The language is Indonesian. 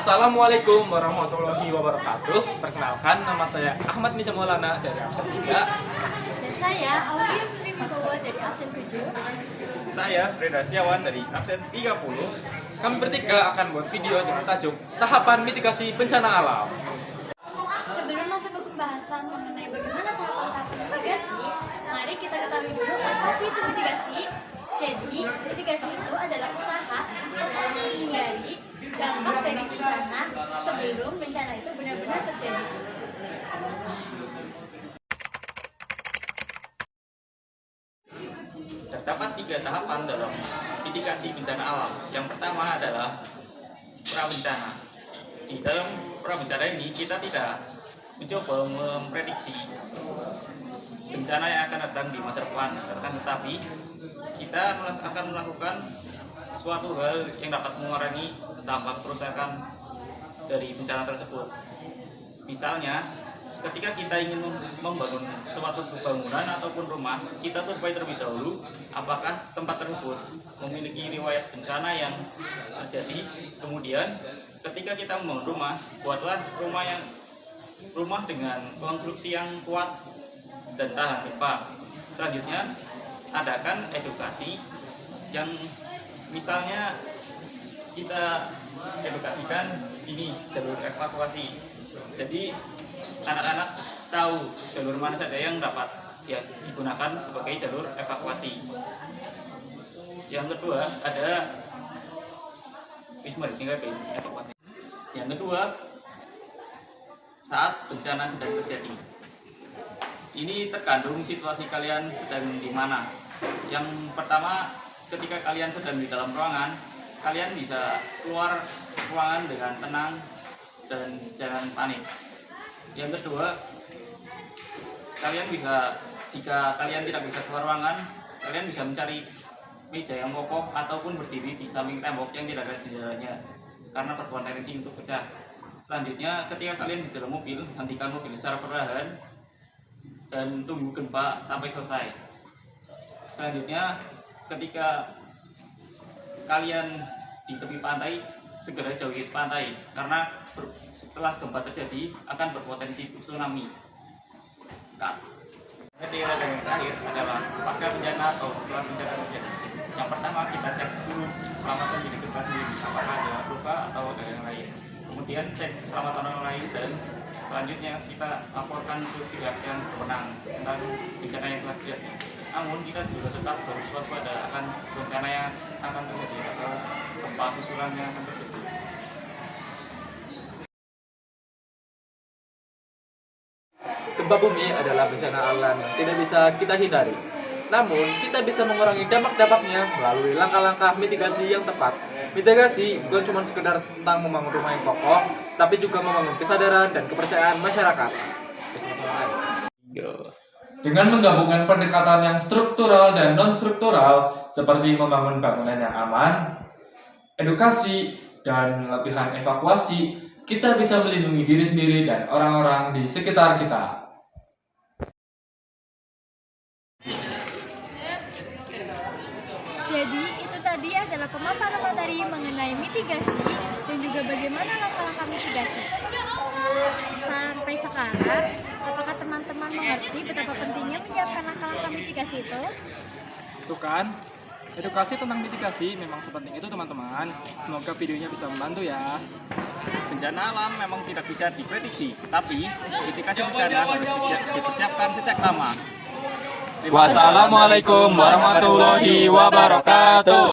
Assalamualaikum warahmatullahi wabarakatuh. Perkenalkan, nama saya Ahmad Nisa Maulana dari absen 3. Dan saya Aulia Putri Wibowo dari absen 7. Saya Reda Siawan dari absen 30. Kami bertiga akan buat video dengan tajuk Tahapan Mitigasi Bencana Alam. Sebelum masuk ke pembahasan mengenai bagaimana tahapan-tahapan mitigasi, mari kita ketahui dulu apa sih itu mitigasi. Jadi, mitigasi itu adalah usaha untuk menghindari dampak dari bencana sebelum bencana itu benar-benar terjadi. Terdapat 3 tahapan dalam mitigasi bencana alam. Yang pertama adalah prabencana. Di dalam prabencana ini kita tidak mencoba memprediksi bencana yang akan datang di masa depan, akan tetapi kita akan melakukan suatu hal yang dapat mengurangi dampak kerusakan dari bencana tersebut. Misalnya, ketika kita ingin membangun suatu bangunan ataupun rumah, kita survei terlebih dahulu apakah tempat tersebut memiliki riwayat bencana yang terjadi. Kemudian, ketika kita membangun rumah, buatlah rumah dengan konstruksi yang kuat dan tahan gempa. Selanjutnya, adakan edukasi yang misalnya kita edukasikan ini jalur evakuasi. Jadi anak-anak tahu jalur mana saja yang dapat digunakan sebagai jalur evakuasi. Yang kedua ada evakuasi. Yang kedua, saat bencana sedang terjadi. Ini terkandung situasi kalian sedang di mana. Yang pertama, ketika kalian sedang di dalam ruangan, kalian bisa keluar ruangan dengan tenang dan jangan panik. Yang kedua, jika kalian tidak bisa keluar ruangan, kalian bisa mencari meja yang kokoh ataupun berdiri di samping tembok yang tidak ada jendelanya karena berpotensi untuk pecah. Selanjutnya, ketika kalian di dalam mobil, hentikan mobil secara perlahan dan tunggu gempa sampai selesai. Selanjutnya, ketika kalian di tepi pantai, segera jauhi pantai karena setelah gempa terjadi akan berpotensi tsunami. Yang terakhir adalah pasca bencana atau setelah bencana terjadi. Yang pertama, kita cek dulu keselamatan diri kita sendiri, apakah ada luka atau ada yang lain. Kemudian cek keselamatan orang lain dan selanjutnya kita laporkan ke pihak yang berwenang tentang bencana yang telah terjadi. Namun kita juga tetap harus waspada akan bencana yang akan terjadi atau gempa susulan yang akan terjadi. Gempa bumi adalah bencana alam yang tidak bisa kita hindari. Namun, kita bisa mengurangi dampak-dampaknya melalui langkah-langkah mitigasi yang tepat. Mitigasi bukan cuma sekedar tentang membangun rumah yang kokoh, tapi juga membangun kesadaran dan kepercayaan masyarakat. Dengan menggabungkan pendekatan yang struktural dan non-struktural, seperti membangun bangunan yang aman, edukasi, dan latihan evakuasi, kita bisa melindungi diri sendiri dan orang-orang di sekitar kita. Jadi, itu tadi adalah pemaparan materi mengenai mitigasi dan juga bagaimana langkah-langkah mitigasi. Sampai sekarang, apakah teman-teman mengerti betapa pentingnya menyiapkan langkah-langkah mitigasi itu? Tuh kan, edukasi tentang mitigasi memang sepenting itu teman-teman. Semoga videonya bisa membantu ya. Bencana alam memang tidak bisa diprediksi, tapi mitigasi bencana harus dipersiapkan sejak lama. Wassalamualaikum warahmatullahi wabarakatuh.